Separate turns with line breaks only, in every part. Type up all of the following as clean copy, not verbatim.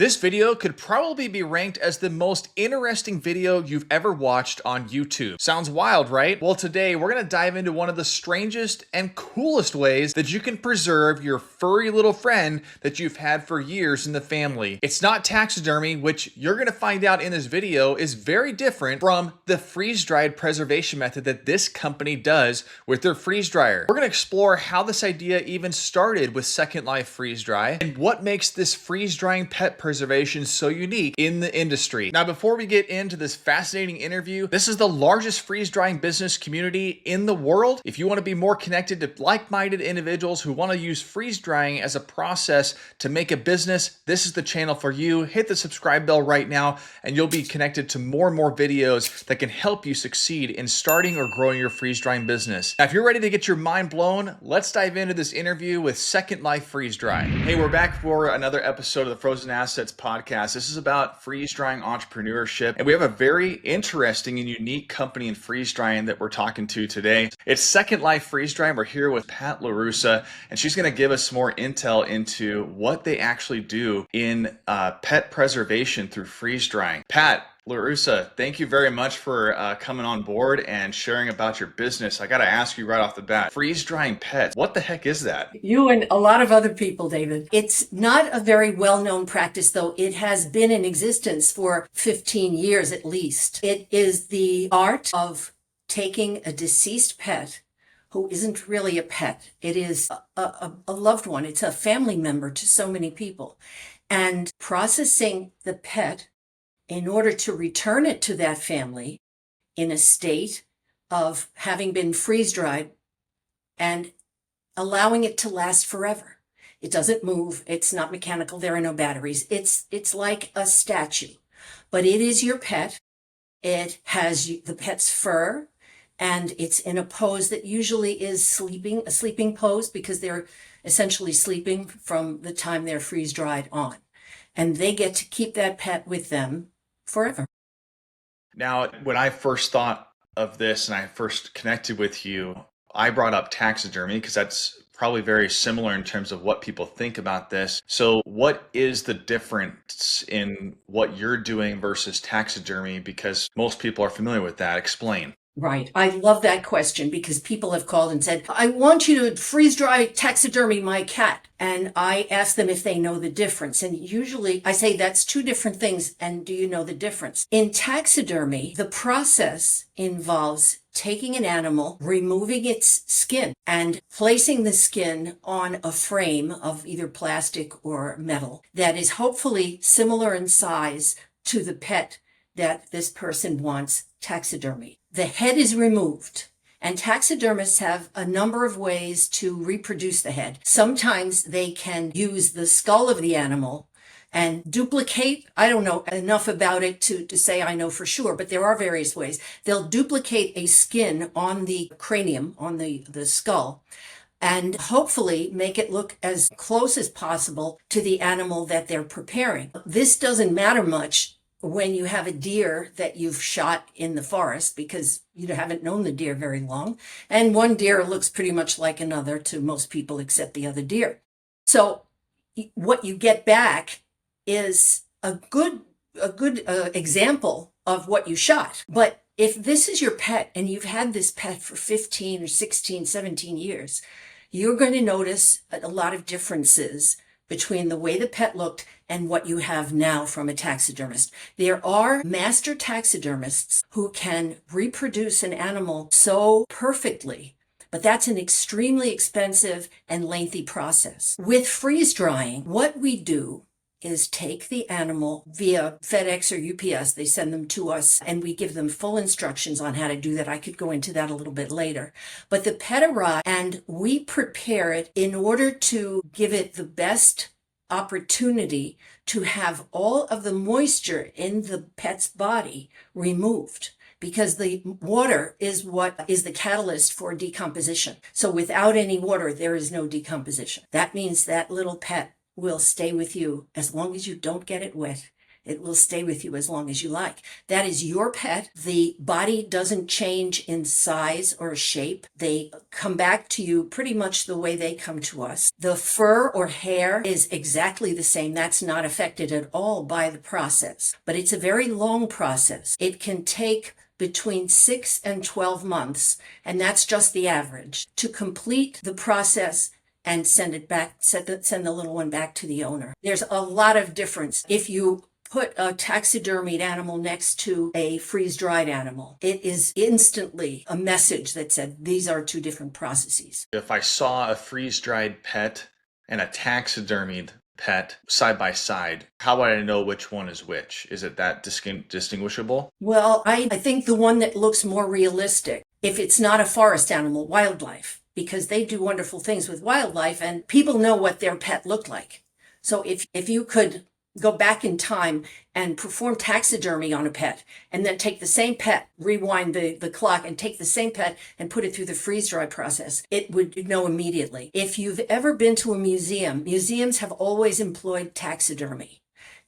This video could probably be ranked as the most interesting video you've ever watched on YouTube. Sounds wild, right? Well, today we're gonna dive into one of the strangest and coolest ways that you can preserve your furry little friend that you've had for years in the family. It's not taxidermy, which you're gonna find out in this video is very different from the freeze-dried preservation method that this company does with their freeze dryer. We're gonna explore how this idea even started with Second Life Freeze Dry and what makes this freeze-drying pet preservation so unique in the industry. Now, before we get into this fascinating interview, this is the largest freeze-drying business community in the world. If you want to be more connected to like-minded individuals who want to use freeze-drying as a process to make a business, this is the channel for you. Hit the subscribe bell right now, and you'll be connected to more and more videos that can help you succeed in starting or growing your freeze-drying business. Now, if you're ready to get your mind blown, let's dive into this interview with Second Life Freeze Dry. Hey, we're back for another episode of the Frozen Assets podcast. This is about freeze drying entrepreneurship, and we have a very interesting and unique company in freeze drying that we're talking to today. It's Second Life Freeze Dry. We're here with Pat LaRussa, and she's going to give us more intel into what they actually do in pet preservation through freeze drying. Pat LaRussa, thank you very much for coming on board and sharing about your business. I got to ask you right off the bat, freeze drying pets, what the heck is that?
You and a lot of other people, David. It's not a very well-known practice, though. It has been in existence for 15 years at least. It is the art of taking a deceased pet who isn't really a pet. It is a loved one. It's a family member to so many people. And processing the pet in order to return it to that family in a state of having been freeze-dried and allowing it to last forever. It doesn't move. It's not mechanical. There are no batteries. It's like a statue, but it is your pet. It has the pet's fur, and it's in a pose that usually is a sleeping pose, because they're essentially sleeping from the time they're freeze-dried on. And they get to keep that pet with them forever.
Now, when I first thought of this and I first connected with you, I brought up taxidermy because that's probably very similar in terms of what people think about this. So what is the difference in what you're doing versus taxidermy? Because most people are familiar with that. Explain.
Right. I love that question, because people have called and said, I want you to freeze dry taxidermy my cat. And I ask them if they know the difference. And usually I say that's two different things. And do you know the difference? In taxidermy, the process involves taking an animal, removing its skin, and placing the skin on a frame of either plastic or metal that is hopefully similar in size to the pet that this person wants taxidermy. The head is removed, and taxidermists have a number of ways to reproduce the head. Sometimes they can use the skull of the animal and duplicate. I don't know enough about it to say I know for sure, but there are various ways. They'll duplicate a skin on the cranium, on the skull, and hopefully make it look as close as possible to the animal that they're preparing. This doesn't matter much when you have a deer that you've shot in the forest, because you haven't known the deer very long, and one deer looks pretty much like another to most people except the other deer. So what you get back is a good example of what you shot. But if this is your pet and you've had this pet for 15 or 16, 17 years, you're going to notice a lot of differences between the way the pet looked and what you have now from a taxidermist. There are master taxidermists who can reproduce an animal so perfectly, but that's an extremely expensive and lengthy process. With freeze drying, what we do is take the animal via FedEx or UPS. They send them to us, and we give them full instructions on how to do that. I could go into that a little bit later. But the pet arrives, and we prepare it in order to give it the best opportunity to have all of the moisture in the pet's body removed, because the water is what is the catalyst for decomposition. So without any water, there is no decomposition. That means that little pet will stay with you as long as you don't get it wet It will stay with you as long as you like. That is your pet. The body doesn't change in size or shape. They come back to you pretty much the way they come to us. The fur or hair is exactly the same. That's not affected at all by the process, but it's a very long process. It can take between 6 and 12 months, and that's just the average, to complete the process and send it back, send the little one back to the owner. There's a lot of difference. If you put a taxidermied animal next to a freeze-dried animal, it is instantly a message that said these are two different processes.
If I saw a freeze-dried pet and a taxidermied pet side by side, how would I know which one is which? Is it that distinguishable?
Well, I think the one that looks more realistic, if it's not a forest animal, wildlife, because they do wonderful things with wildlife and people know what their pet looked like. So if you could go back in time and perform taxidermy on a pet and then take the same pet, rewind the clock and take the same pet and put it through the freeze-dry process, it would know immediately. If you've ever been to a museum, museums have always employed taxidermy.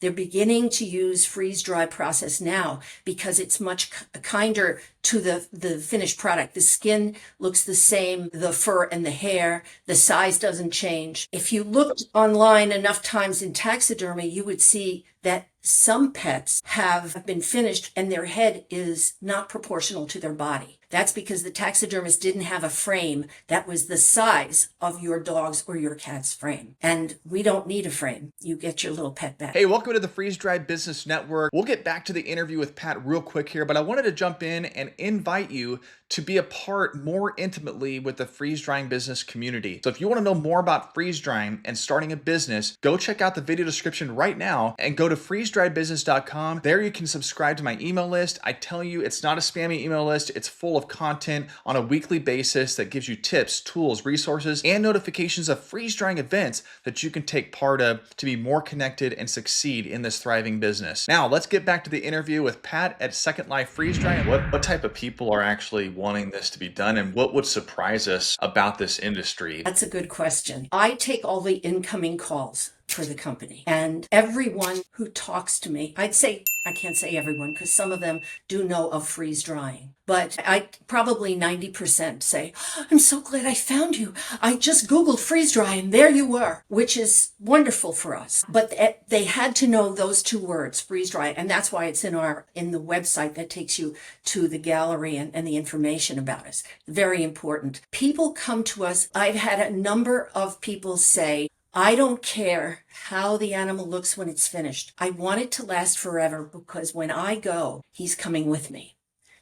They're beginning to use freeze-dry process now because it's much kinder to the finished product. The skin looks the same, the fur and the hair, the size doesn't change. If you looked online enough times in taxidermy, you would see that some pets have been finished and their head is not proportional to their body. That's because the taxidermist didn't have a frame that was the size of your dog's or your cat's frame. And we don't need a frame. You get your little pet back.
Hey, welcome to the Freeze Dried Business Network. We'll get back to the interview with Pat real quick here, but I wanted to jump in and invite you to be a part more intimately with the freeze drying business community. So if you want to know more about freeze drying and starting a business, go check out the video description right now and go to freezedriedbusiness.com. There you can subscribe to my email list. I tell you, it's not a spammy email list. It's full of content on a weekly basis that gives you tips, tools, resources, and notifications of freeze drying events that you can take part of to be more connected and succeed in this thriving business. Now, let's get back to the interview with Pat at Second Life Freeze Dry. What type of people are actually wanting this to be done, and what would surprise us about this industry?
That's a good question. I take all the incoming calls for the company, and everyone who talks to me, I can't say everyone because some of them do know of freeze drying, but I probably 90% say, I'm so glad I found you. I just Googled freeze dry and there you were, which is wonderful for us. But they had to know those two words, freeze dry. And that's why it's in the website that takes you to the gallery and the information about us. Very important. People come to us. I've had a number of people say, I don't care how the animal looks when it's finished. I want it to last forever because when I go, he's coming with me.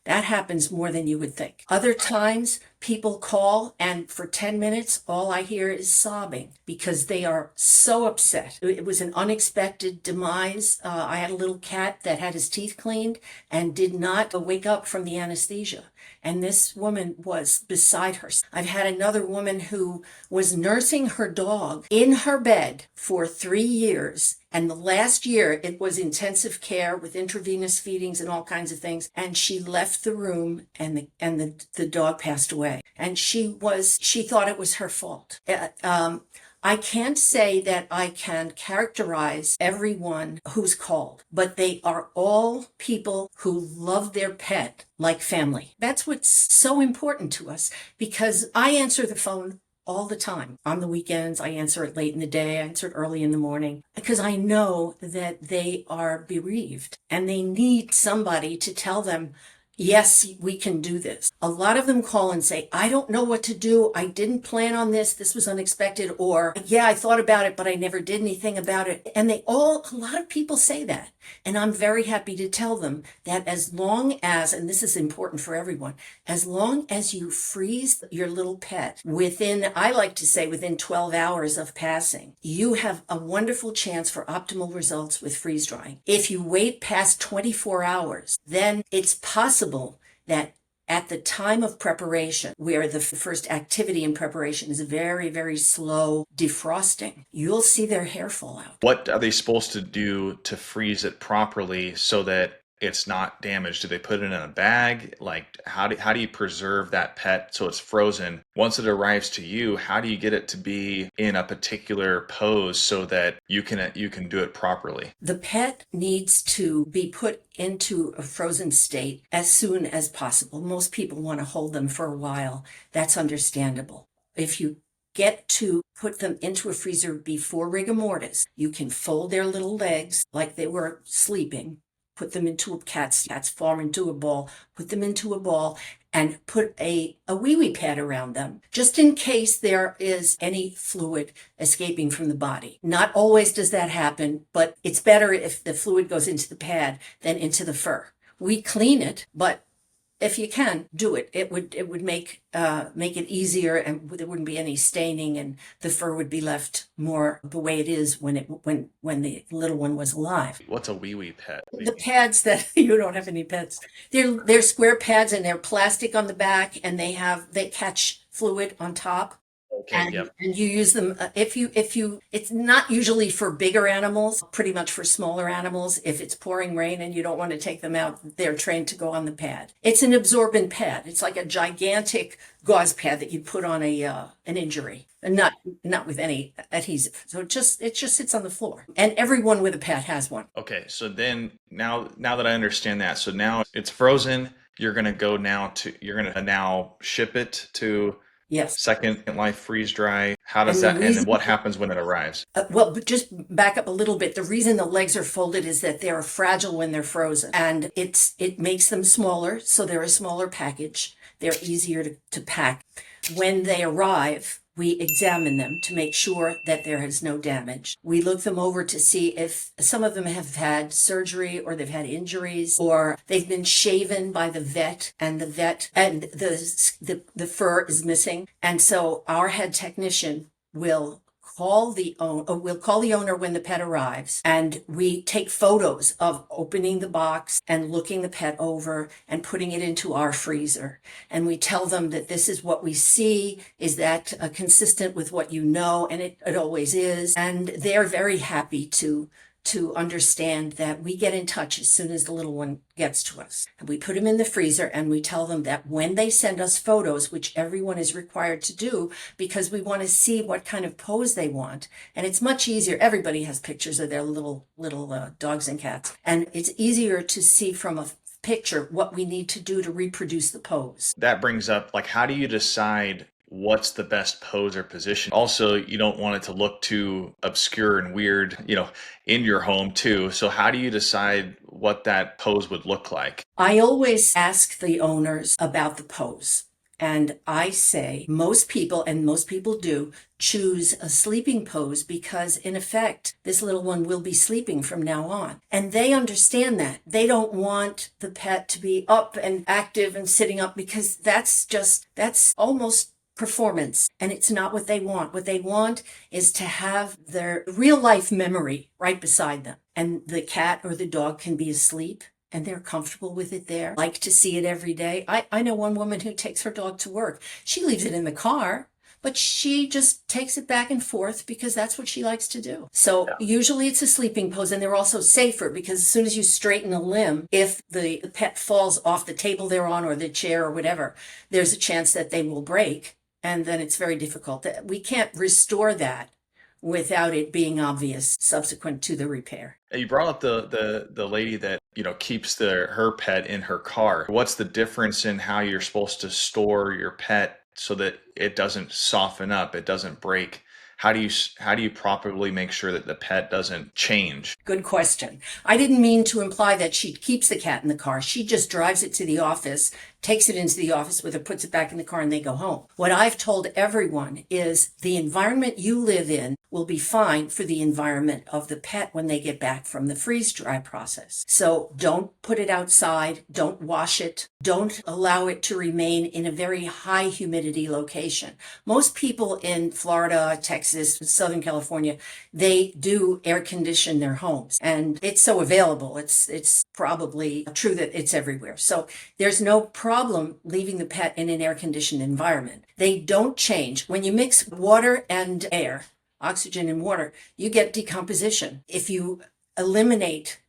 That happens more than you would think. Other times, people call and for 10 minutes, all I hear is sobbing because they are so upset. It was an unexpected demise. I had a little cat that had his teeth cleaned and did not wake up from the anesthesia. And this woman was beside her. I've had another woman who was nursing her dog in her bed for 3 years. And the last year it was intensive care with intravenous feedings and all kinds of things. And she left the room and the dog passed away. And she thought it was her fault. I can't say that I can characterize everyone who's called, but they are all people who love their pet like family. That's what's so important to us because I answer the phone all the time. On the weekends, I answer it late in the day, I answer it early in the morning, because I know that they are bereaved and they need somebody to tell them, yes, we can do this. A lot of them call and say, I don't know what to do. I didn't plan on this. This was unexpected. Or, yeah, I thought about it, but I never did anything about it. And a lot of people say that. And I'm very happy to tell them that as long as, and this is important for everyone, as long as you freeze your little pet within, I like to say within 12 hours of passing, you have a wonderful chance for optimal results with freeze drying. If you wait past 24 hours, then it's possible that at the time of preparation, where the first activity in preparation is very, very slow defrosting, you'll see their hair fall out.
What are they supposed to do to freeze it properly so that it's not damaged? Do they put it in a bag? Like, how do you preserve that pet so it's frozen? Once it arrives to you, how do you get it to be in a particular pose so that you can do it properly?
The pet needs to be put into a frozen state as soon as possible. Most people want to hold them for a while. That's understandable. If you get to put them into a freezer before rigor mortis, you can fold their little legs like they were sleeping, put them into cats form into a ball, put them into a ball, and put a wee-wee pad around them, just in case there is any fluid escaping from the body. Not always does that happen, but it's better if the fluid goes into the pad than into the fur. We clean it, but if you can do it, it would make it easier, and there wouldn't be any staining, and the fur would be left more the way it is when the little one was alive.
What's a wee wee pet?
The pads that you don't have any pets. They're square pads, and they're plastic on the back, and they catch fluid on top.
Okay,
And,
yep.
and you use them if you it's not usually for bigger animals, pretty much for smaller animals. If it's pouring rain and you don't want to take them out, they're trained to go on the pad. It's an absorbent pad. It's like a gigantic gauze pad that you put on an injury, and not with any adhesive. So it just sits on the floor, and everyone with a pad has one.
Okay, so then now that I understand that, so now it's frozen, you're gonna now ship it to
Yes.
Second Life freeze dry. How does
And the
that, and then
reason-
what happens when it arrives?
Well, but just back up a little bit. The reason the legs are folded is that they're fragile when they're frozen, and it makes them smaller, so they're a smaller package. They're easier to pack. When they arrive, we examine them to make sure that there is no damage. We look them over to see if some of them have had surgery, or they've had injuries, or they've been shaven by the vet, and the fur is missing. And so our head technician will call the owner when the pet arrives, and we take photos of opening the box and looking the pet over and putting it into our freezer. And we tell them that this is what we see. Is that consistent with what you know? And it always is. And they're very happy to understand that we get in touch as soon as the little one gets to us. And we put them in the freezer, and we tell them that when they send us photos, which everyone is required to do because we want to see what kind of pose they want. And it's much easier. Everybody has pictures of their little dogs and cats. And it's easier to see from a picture what we need to do to reproduce the pose.
That brings up, like, how do you decide what's the best pose or position? Also, you don't want it to look too obscure and weird, in your home too. So how do you decide what that pose would look like?
I always ask the owners about the pose. And I say most people do, choose a sleeping pose because, in effect, this little one will be sleeping from now on. And they understand that. They don't want the pet to be up and active and sitting up, because that's almost performance, and it's not what they want. What they want is to have their real life memory right beside them, and the cat or the dog can be asleep and they're comfortable with it there, like to see it every day. I know one woman who takes her dog to work. She leaves it in the car, but she just takes it back and forth because that's what she likes to do. So usually it's a sleeping pose, and they're also safer because as soon as you straighten a limb, if the pet falls off the table they're on or the chair or whatever, there's a chance that they will break. And then it's very difficult. We can't restore that without it being obvious subsequent to the repair.
You brought up the lady that keeps her pet in her car. What's the difference in how you're supposed to store your pet so that it doesn't soften up, it doesn't break? How do you properly make sure that the pet doesn't change?
Good question. I didn't mean to imply that she keeps the cat in the car. She just drives it to the office, takes it into the office with her, puts it back in the car, and they go home. What I've told everyone is the environment you live in will be fine for the environment of the pet when they get back from the freeze dry process. So don't put it outside, don't wash it, don't allow it to remain in a very high humidity location. Most people in Florida, Texas, Southern California, they do air condition their homes, and it's so available. It's probably true that it's everywhere. So there's no problem leaving the pet in an air conditioned environment. They don't change. When you mix water and air, oxygen and water, you get decomposition. If you eliminate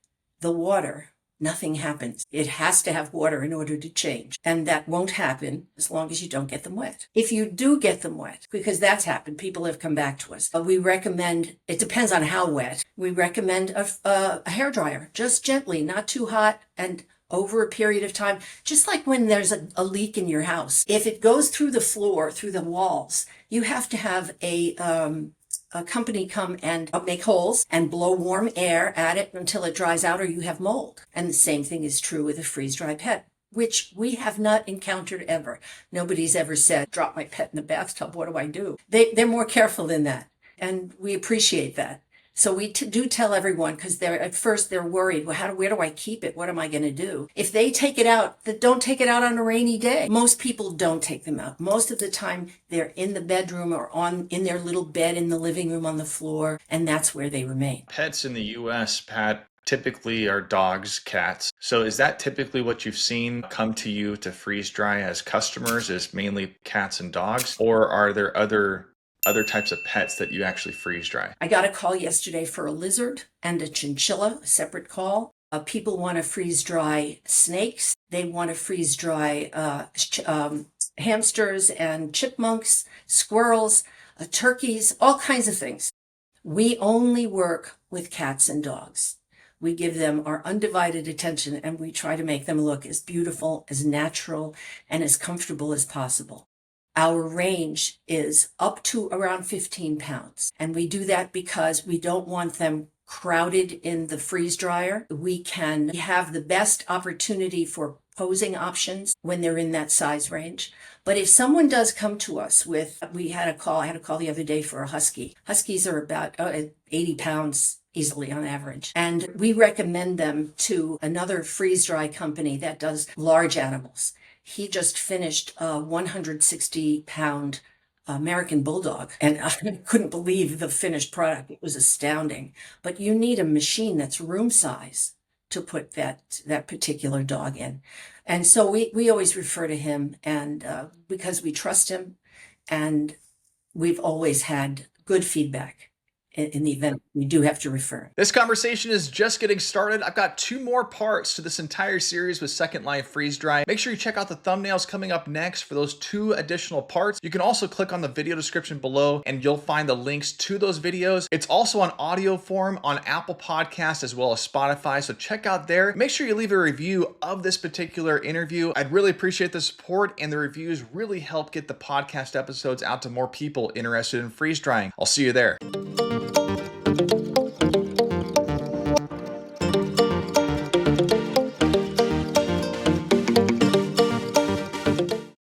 the water, nothing happens. It has to have water in order to change. And that won't happen as long as you don't get them wet. If you do get them wet, because that's happened, people have come back to us. We recommend, it depends on how wet, we recommend a hairdryer, just gently, not too hot, and over a period of time, just like when there's a leak in your house. If it goes through the floor, through the walls, you have to have a company come and make holes and blow warm air at it until it dries out, or you have mold. And the same thing is true with a freeze-dried pet, which we have not encountered ever. Nobody's ever said, drop my pet in the bathtub, what do I do? They're more careful than that, and we appreciate that. So we do tell everyone, because at first they're worried, well, where do I keep it? What am I going to do? If they take it out, don't take it out on a rainy day. Most people don't take them out. Most of the time they're in the bedroom or in their little bed in the living room on the floor, and that's where they remain.
Pets in the U.S., Pat, typically are dogs, cats. So is that typically what you've seen come to you to freeze dry as customers, is mainly cats and dogs? Or are there other types of pets that you actually freeze dry?
I got a call yesterday for a lizard and a chinchilla, a separate call. People want to freeze dry snakes. They want to freeze dry hamsters and chipmunks, squirrels, turkeys, all kinds of things. We only work with cats and dogs. We give them our undivided attention, and we try to make them look as beautiful, as natural, and as comfortable as possible. Our range is up to around 15 pounds. And we do that because we don't want them crowded in the freeze dryer. We can have the best opportunity for posing options when they're in that size range. But if someone does come to us with, I had a call the other day for a husky. Huskies are about 80 pounds easily on average. And we recommend them to another freeze dry company that does large animals. He just finished a 160-pound American Bulldog, and I couldn't believe the finished product. It was astounding. But you need a machine that's room size to put that particular dog in. And so we always refer to him, and because we trust him, and we've always had good feedback. In the event we do have to refer.
This conversation is just getting started. I've got 2 more parts to this entire series with Second Life Freeze Dry. Make sure you check out the thumbnails coming up next for those 2 additional parts. You can also click on the video description below and you'll find the links to those videos. It's also on audio form on Apple Podcasts as well as Spotify, so check out there. Make sure you leave a review of this particular interview. I'd really appreciate the support, and the reviews really help get the podcast episodes out to more people interested in freeze drying. I'll see you there.